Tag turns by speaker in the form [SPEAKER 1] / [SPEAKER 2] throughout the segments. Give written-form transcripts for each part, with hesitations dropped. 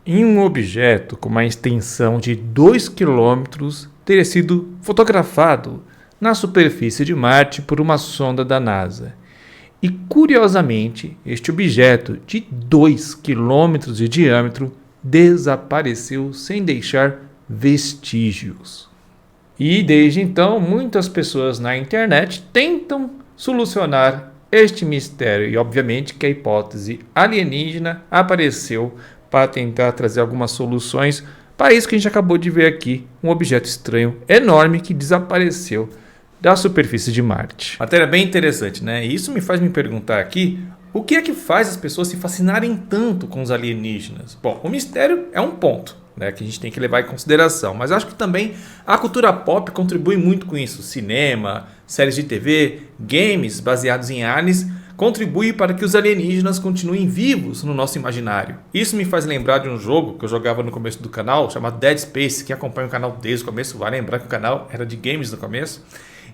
[SPEAKER 1] em um objeto com uma extensão de 2 quilômetros teria sido fotografado na superfície de Marte por uma sonda da NASA. E, curiosamente, este objeto de 2 quilômetros de diâmetro desapareceu sem deixar vestígios. E, desde então, muitas pessoas na internet tentam solucionar este mistério. E, obviamente, que a hipótese alienígena apareceu para tentar trazer algumas soluções para isso que a gente acabou de ver aqui, um objeto estranho, enorme, que desapareceu da superfície de Marte. Matéria bem interessante, né? E isso me faz me perguntar aqui, o que é que faz as pessoas se fascinarem tanto com os alienígenas? Bom, o mistério é um ponto, né, que a gente tem que levar em consideração, mas acho que também a cultura pop contribui muito com isso. Cinema, séries de TV, games baseados em aliens contribui para que os alienígenas continuem vivos no nosso imaginário. Isso me faz lembrar de um jogo que eu jogava no começo do canal, chamado Dead Space. Quem acompanha o canal desde o começo vai lembrar que o canal era de games no começo.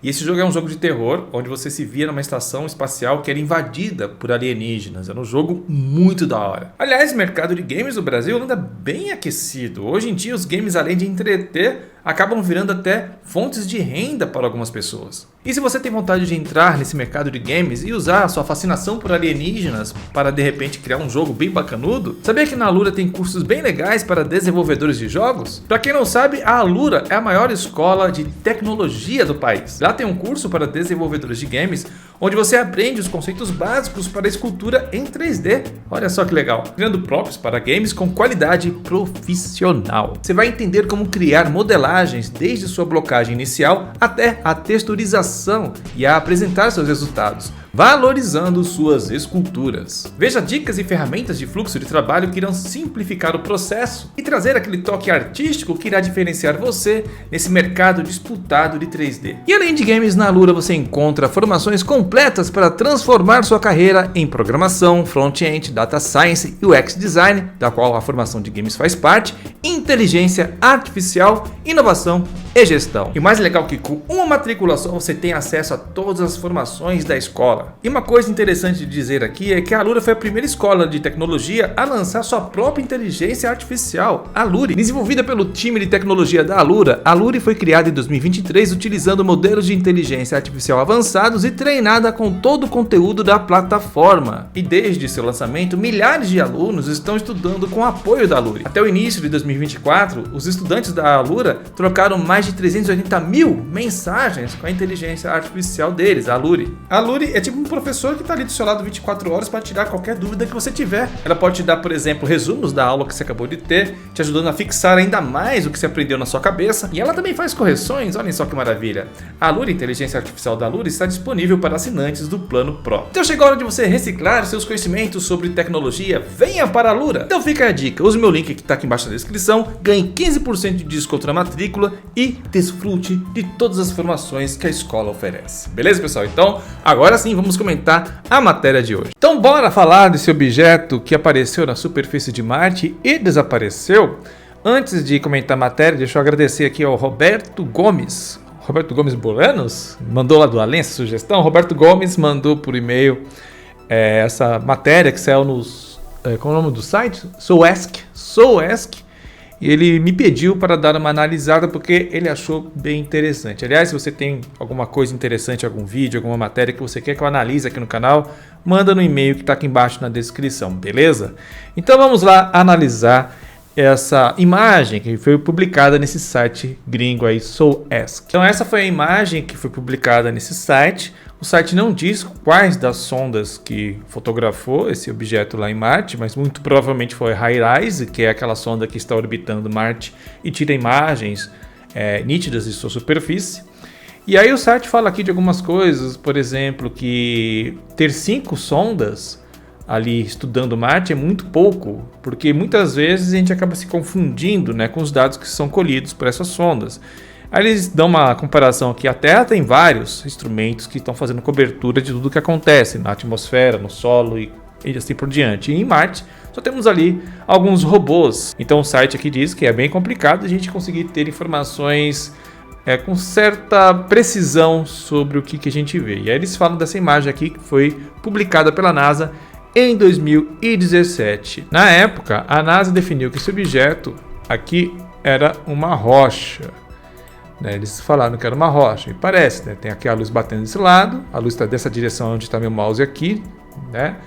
[SPEAKER 1] E esse jogo é um jogo de terror, onde você se via numa estação espacial que era invadida por alienígenas. Era um jogo muito da hora. Aliás, o mercado de games do Brasil anda bem aquecido. Hoje em dia, os games, além de entreter, acabam virando até fontes de renda para algumas pessoas. E se você tem vontade de entrar nesse mercado de games e usar a sua fascinação por alienígenas para de repente criar um jogo bem bacanudo, sabia que na Alura tem cursos bem legais para desenvolvedores de jogos? Para quem não sabe, a Alura é a maior escola de tecnologia do país. Lá tem um curso para desenvolvedores de games, onde você aprende os conceitos básicos para escultura em 3D. Olha só que legal! Criando props para games com qualidade profissional. Você vai entender como criar modelagens desde sua blocagem inicial até a texturização e a apresentar seus resultados, valorizando suas esculturas. Veja dicas e ferramentas de fluxo de trabalho que irão simplificar o processo e trazer aquele toque artístico que irá diferenciar você nesse mercado disputado de 3D. E além de games, na Alura você encontra formações completas para transformar sua carreira em programação, front-end, data science e UX design, da qual a formação de games faz parte, inteligência artificial, inovação e gestão. E mais legal que com uma matrícula só você tem acesso a todas as formações da escola. E uma coisa interessante de dizer aqui é que a Alura foi a primeira escola de tecnologia a lançar sua própria inteligência artificial, a Luri. Desenvolvida pelo time de tecnologia da Alura, a Luri foi criada em 2023 utilizando modelos de inteligência artificial avançados e treinada com todo o conteúdo da plataforma. E desde seu lançamento, milhares de alunos estão estudando com o apoio da Luri. Até o início de 2024, os estudantes da Alura trocaram mais de 380 mil mensagens com a inteligência artificial deles, a Luri. A Luri é tipo um professor que está ali do seu lado 24 horas para tirar qualquer dúvida que você tiver. Ela pode te dar, por exemplo, resumos da aula que você acabou de ter, te ajudando a fixar ainda mais o que você aprendeu na sua cabeça. E ela também faz correções, olhem só que maravilha. A Luri, inteligência artificial da Luri, está disponível para assinantes do Plano Pro. Então chegou a hora de você reciclar seus conhecimentos sobre tecnologia. Venha para a Alura! Então fica a dica, use o meu link que está aqui embaixo na descrição, ganhe 15% de desconto na matrícula e desfrute de todas as formações que a escola oferece. Beleza, pessoal? Então, agora sim, vamos comentar a matéria de hoje. Então, bora falar desse objeto que apareceu na superfície de Marte e desapareceu? Antes de comentar a matéria, deixa eu agradecer aqui ao Roberto Gomes. Roberto Gomes Bolanos mandou lá do Além essa sugestão. Roberto Gomes mandou por e-mail essa matéria que saiu nos... qual é o nome do site? Souask. E ele me pediu para dar uma analisada porque ele achou bem interessante. Aliás, se você tem alguma coisa interessante, algum vídeo, alguma matéria que você quer que eu analise aqui no canal, manda no e-mail que está aqui embaixo na descrição, beleza? Então vamos lá analisar essa imagem que foi publicada nesse site gringo aí, Souask. Então essa foi a imagem que foi publicada nesse site. O site não diz quais das sondas que fotografou esse objeto lá em Marte, mas muito provavelmente foi a HiRISE, que é aquela sonda que está orbitando Marte e tira imagens nítidas de sua superfície. E aí o site fala aqui de algumas coisas, por exemplo, que ter 5 sondas ali estudando Marte é muito pouco, porque muitas vezes a gente acaba se confundindo, né, com os dados que são colhidos por essas sondas. Aí eles dão uma comparação aqui, a Terra tem vários instrumentos que estão fazendo cobertura de tudo que acontece na atmosfera, no solo e assim por diante. E em Marte só temos ali alguns robôs. Então o site aqui diz que é bem complicado a gente conseguir ter informações com certa precisão sobre o que a gente vê. E aí eles falam dessa imagem aqui que foi publicada pela NASA em 2017. Na época, a NASA definiu que esse objeto aqui era uma rocha. Eles falaram que era uma rocha, e parece, né? Tem aqui a luz batendo desse lado, a luz está dessa direção onde está meu mouse aqui, né?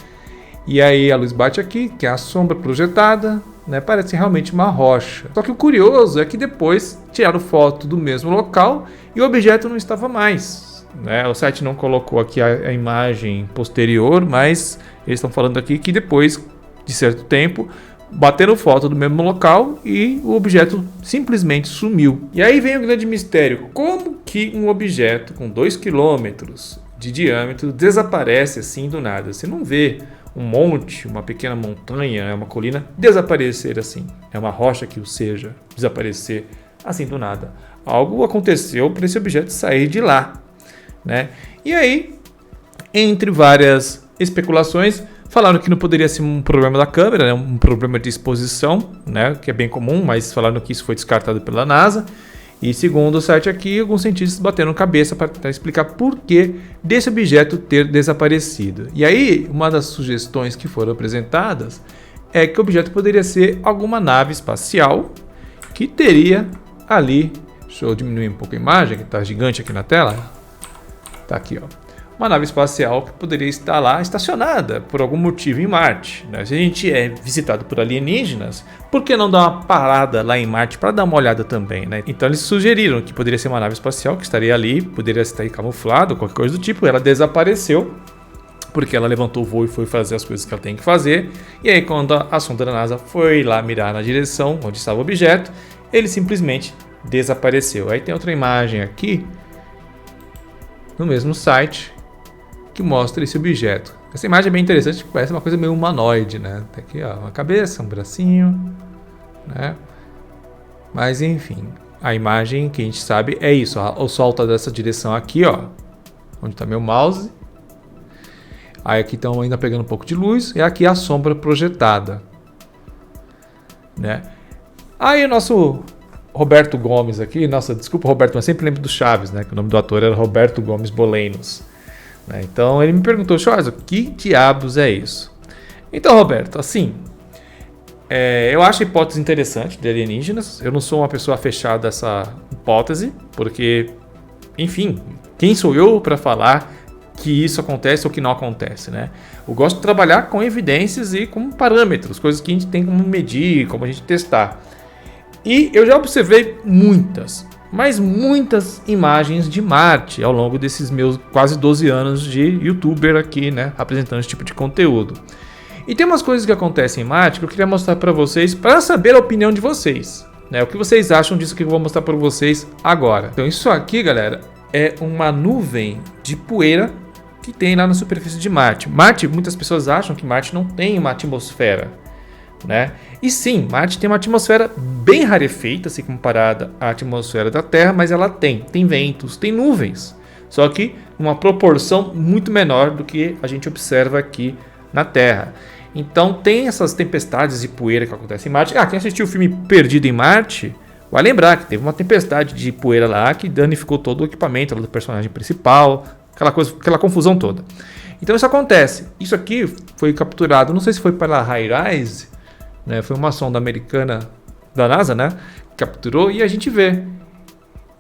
[SPEAKER 1] E aí a luz bate aqui, que é a sombra projetada, né? Parece realmente uma rocha. Só que o curioso é que depois tiraram foto do mesmo local e o objeto não estava mais, né? O site não colocou aqui a imagem posterior, mas eles estão falando aqui que depois de certo tempo bateram foto do mesmo local e o objeto simplesmente sumiu. E aí vem o grande mistério: como que um objeto com 2 km de diâmetro desaparece assim do nada? Você não vê um monte, uma pequena montanha, uma colina desaparecer assim. É uma rocha que o seja desaparecer assim do nada. Algo aconteceu para esse objeto sair de lá, né? E aí, entre várias especulações, falaram que não poderia ser um problema da câmera, né? Um problema de exposição, né? Que é bem comum, mas falaram que isso foi descartado pela NASA. E segundo o site aqui, alguns cientistas bateram cabeça para tentar explicar por que desse objeto ter desaparecido. E aí, uma das sugestões que foram apresentadas é que o objeto poderia ser alguma nave espacial que teria ali... Deixa eu diminuir um pouco a imagem, que está gigante aqui na tela. Está aqui, ó. Uma nave espacial que poderia estar lá estacionada por algum motivo em Marte, né? Se a gente é visitado por alienígenas, por que não dar uma parada lá em Marte para dar uma olhada também, né? Então eles sugeriram que poderia ser uma nave espacial que estaria ali, poderia estar camuflado, qualquer coisa do tipo. Ela desapareceu porque ela levantou o voo e foi fazer as coisas que ela tem que fazer. E aí quando a sonda da NASA foi lá mirar na direção onde estava o objeto, ele simplesmente desapareceu. Aí tem outra imagem aqui no mesmo site que mostra esse objeto. Essa imagem é bem interessante, parece uma coisa meio humanoide, né? Tem aqui, ó, uma cabeça, um bracinho, né? Mas enfim, a imagem que a gente sabe é isso, ó, o sol está dessa direção aqui, ó, onde está meu mouse. Aí aqui estão ainda pegando um pouco de luz, e aqui a sombra projetada, né? Aí o nosso Roberto Gomes aqui, nossa, desculpa Roberto, mas sempre lembro do Chaves, né? Que o nome do ator era Roberto Gomes Bolanos. Então ele me perguntou, Schwarza, que diabos é isso? Então, Roberto, assim, eu acho a hipótese interessante de alienígenas. Eu não sou uma pessoa fechada a essa hipótese, porque, enfim, quem sou eu para falar que isso acontece ou que não acontece, né? Eu gosto de trabalhar com evidências e com parâmetros, coisas que a gente tem como medir, como a gente testar. E eu já observei muitas imagens de Marte ao longo desses meus quase 12 anos de youtuber aqui, né, apresentando esse tipo de conteúdo. E tem umas coisas que acontecem em Marte que eu queria mostrar para vocês, para saber a opinião de vocês, né, o que vocês acham disso que eu vou mostrar para vocês agora. Então isso aqui, galera, é uma nuvem de poeira que tem lá na superfície de Marte. Marte, muitas pessoas acham que Marte não tem uma atmosfera, né? E sim, Marte tem uma atmosfera bem rarefeita se comparada à atmosfera da Terra, mas ela tem ventos, tem nuvens, só que uma proporção muito menor do que a gente observa aqui na Terra. Então tem essas tempestades de poeira que acontecem em Marte. Quem assistiu o filme Perdido em Marte vai lembrar que teve uma tempestade de poeira lá que danificou todo o equipamento do personagem principal, aquela confusão toda. Então isso acontece. Isso aqui foi capturado, não sei se foi pela HiRISE, né? Foi uma sonda americana da NASA, né? Capturou e a gente vê.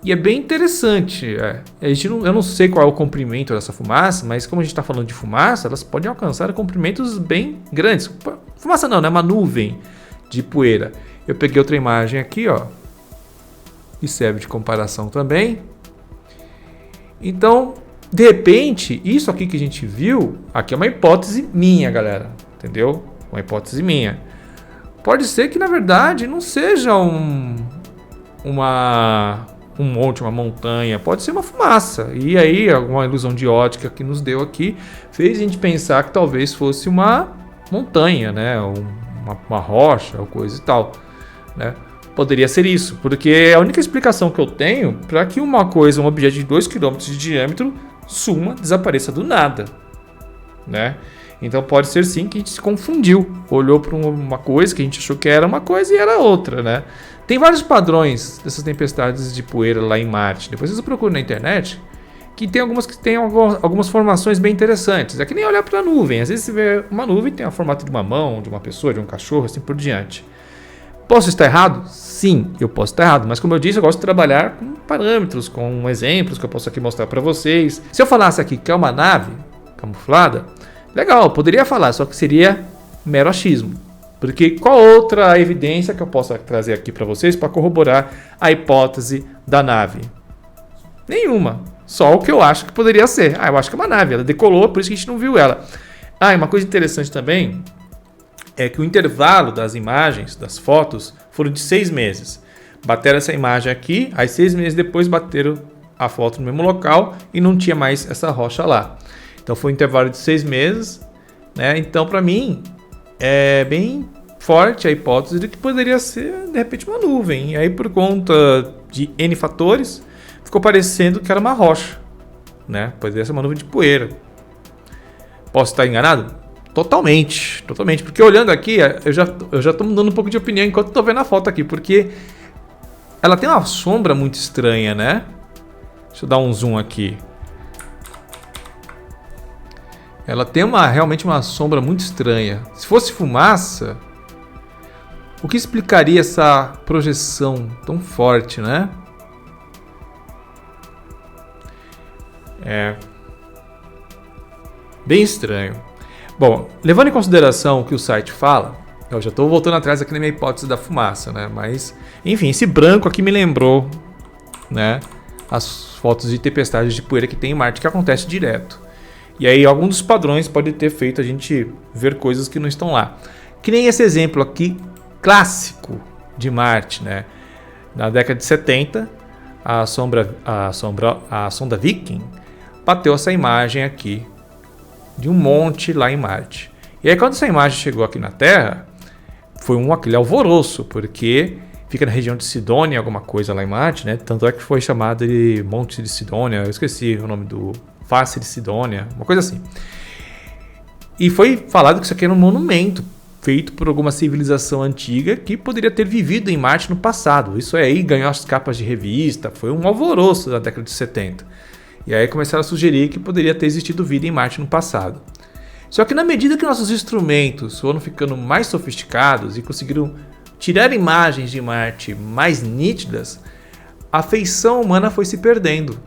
[SPEAKER 1] E é bem interessante. Eu não sei qual é o comprimento dessa fumaça, mas como a gente está falando de fumaça, elas podem alcançar comprimentos bem grandes. Fumaça não, né? Uma nuvem de poeira. Eu peguei outra imagem aqui, ó, e serve de comparação também. Então, de repente, isso aqui que a gente viu, aqui é uma hipótese minha, galera. Entendeu? Uma hipótese minha. Pode ser que, na verdade, não seja um monte, uma montanha. Pode ser uma fumaça. E aí, alguma ilusão de ótica que nos deu aqui fez a gente pensar que talvez fosse uma montanha, né? Uma rocha ou coisa e tal, né? Poderia ser isso, porque é a única explicação que eu tenho para que uma coisa, um objeto de 2 km de diâmetro, suma, desapareça do nada, né? Então pode ser sim que a gente se confundiu, olhou para uma coisa que a gente achou que era uma coisa e era outra, né? Tem vários padrões dessas tempestades de poeira lá em Marte. Depois vocês procuram na internet que tem algumas formações bem interessantes. É que nem olhar para a nuvem. Às vezes você vê uma nuvem tem o formato de uma mão, de uma pessoa, de um cachorro, assim por diante. Posso estar errado? Sim, eu posso estar errado. Mas como eu disse, eu gosto de trabalhar com parâmetros, com exemplos que eu posso aqui mostrar para vocês. Se eu falasse aqui que é uma nave camuflada, legal, eu poderia falar, só que seria mero achismo. Porque qual outra evidência que eu posso trazer aqui para vocês para corroborar a hipótese da nave? Nenhuma. Só o que eu acho que poderia ser. Eu acho que é uma nave. Ela decolou, por isso que a gente não viu ela. E uma coisa interessante também é que o intervalo das imagens, das fotos, foram de 6 meses. Bateram essa imagem aqui, aí 6 meses depois bateram a foto no mesmo local e não tinha mais essa rocha lá. Então foi um intervalo de 6 meses, né? Então para mim é bem forte a hipótese de que poderia ser de repente uma nuvem. E aí por conta de N fatores, ficou parecendo que era uma rocha, né? Poderia ser uma nuvem de poeira. Posso estar enganado? Totalmente, porque olhando aqui, eu já estou mudando um pouco de opinião enquanto estou vendo a foto aqui, porque ela tem uma sombra muito estranha, né? Deixa eu dar um zoom aqui. Ela tem realmente uma sombra muito estranha. Se fosse fumaça, o que explicaria essa projeção tão forte, né? É bem estranho. Bom, levando em consideração o que o site fala, eu já estou voltando atrás aqui na minha hipótese da fumaça, né? Mas, enfim, esse branco aqui me lembrou, né, as fotos de tempestades de poeira que tem em Marte, que acontece direto. E aí, algum dos padrões pode ter feito a gente ver coisas que não estão lá. Que nem esse exemplo aqui, clássico de Marte, né? Na década de 70, a sonda Viking bateu essa imagem aqui de um monte lá em Marte. E aí quando essa imagem chegou aqui na Terra, foi aquele alvoroço, porque fica na região de Sidônia, alguma coisa lá em Marte, né? Tanto é que foi chamado de Monte de Sidônia, eu esqueci o nome do Face de Sidônia, uma coisa assim. E foi falado que isso aqui era um monumento feito por alguma civilização antiga que poderia ter vivido em Marte no passado. Isso aí ganhou as capas de revista, foi um alvoroço na década de 70. E aí começaram a sugerir que poderia ter existido vida em Marte no passado. Só que na medida que nossos instrumentos foram ficando mais sofisticados e conseguiram tirar imagens de Marte mais nítidas, a feição humana foi se perdendo,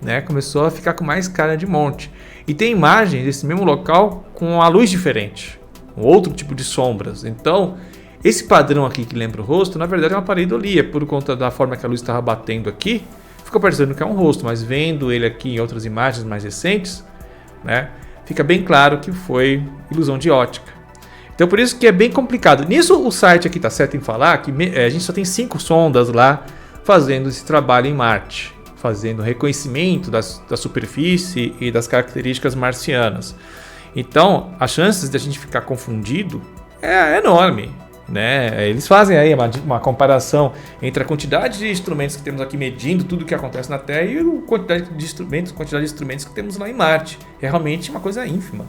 [SPEAKER 1] né? Começou a ficar com mais cara de monte. E tem imagens desse mesmo local com a luz diferente, um outro tipo de sombras. Então, esse padrão aqui que lembra o rosto, na verdade é uma pareidolia, por conta da forma que a luz estava batendo aqui. Ficou parecendo que é um rosto, mas vendo ele aqui em outras imagens mais recentes, né, fica bem claro que foi ilusão de ótica. Então por isso que é bem complicado. Nisso o site aqui está certo em falar que a gente só tem 5 sondas lá fazendo esse trabalho em Marte, fazendo reconhecimento da superfície e das características marcianas. Então as chances de a gente ficar confundido é enorme. Né? Eles fazem aí uma comparação entre a quantidade de instrumentos que temos aqui medindo tudo o que acontece na Terra e a quantidade de instrumentos que temos lá em Marte. É realmente uma coisa ínfima,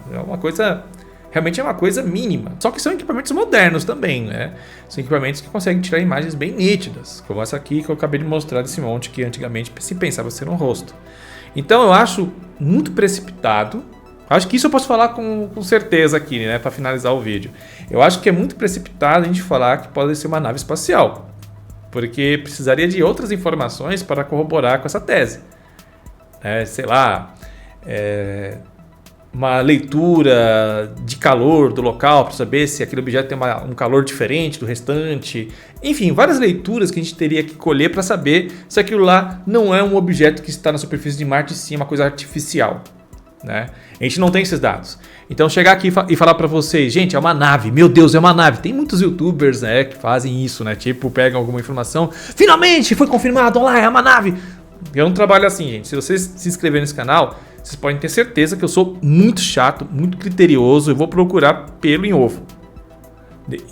[SPEAKER 1] realmente é uma coisa mínima. Só que são equipamentos modernos também, né? São equipamentos que conseguem tirar imagens bem nítidas, como essa aqui que eu acabei de mostrar desse monte que antigamente se pensava ser um rosto. Então eu acho muito precipitado. Acho que isso eu posso falar com certeza aqui, né, para finalizar o vídeo. Eu acho que é muito precipitado a gente falar que pode ser uma nave espacial, porque precisaria de outras informações para corroborar com essa tese. Sei lá, uma leitura de calor do local para saber se aquele objeto tem um calor diferente do restante. Enfim, várias leituras que a gente teria que colher para saber se aquilo lá não é um objeto que está na superfície de Marte, sim, uma coisa artificial. Né? A gente não tem esses dados. Então chegar aqui e falar para vocês, gente, é uma nave, meu Deus, é uma nave. Tem muitos youtubers, né, que fazem isso, né? Tipo, pegam alguma informação, finalmente foi confirmado, olha lá, é uma nave. Eu não trabalho assim, gente. Se vocês se inscreverem nesse canal, vocês podem ter certeza que eu sou muito chato, muito criterioso. Eu vou procurar pelo em ovo.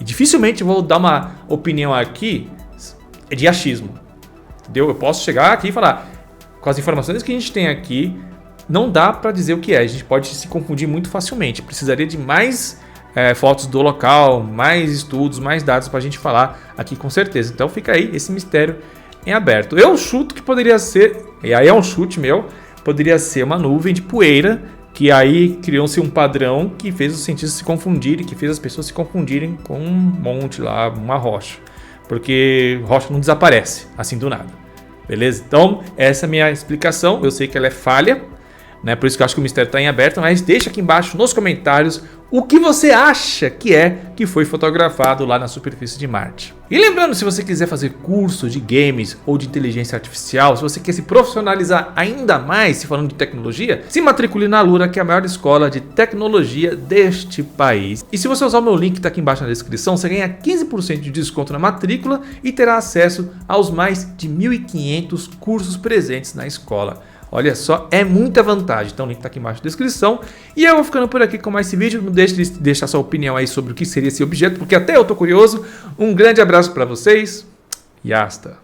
[SPEAKER 1] Dificilmente eu vou dar uma opinião aqui de achismo, entendeu? Eu posso chegar aqui e falar, com as informações que a gente tem aqui, não dá para dizer o que é, a gente pode se confundir muito facilmente. Precisaria de mais fotos do local, mais estudos, mais dados para a gente falar aqui com certeza. Então fica aí esse mistério em aberto. Eu chuto que poderia ser, e aí é um chute meu, poderia ser uma nuvem de poeira, que aí criou-se um padrão que fez os cientistas se confundirem, que fez as pessoas se confundirem com um monte lá, uma rocha. Porque rocha não desaparece assim do nada. Beleza? Então, essa é a minha explicação. Eu sei que ela é falha, né? Por isso que eu acho que o mistério está em aberto, mas deixa aqui embaixo nos comentários o que você acha que foi fotografado lá na superfície de Marte. E lembrando, se você quiser fazer curso de games ou de inteligência artificial, se você quer se profissionalizar ainda mais, se falando de tecnologia, se matricule na Alura, que é a maior escola de tecnologia deste país. E se você usar o meu link que está aqui embaixo na descrição, você ganha 15% de desconto na matrícula e terá acesso aos mais de 1.500 cursos presentes na escola. Olha só, é muita vantagem. Então o link está aqui embaixo na descrição. E eu vou ficando por aqui com mais esse vídeo. Não deixe de deixar sua opinião aí sobre o que seria esse objeto, porque até eu tô curioso. Um grande abraço para vocês e hasta!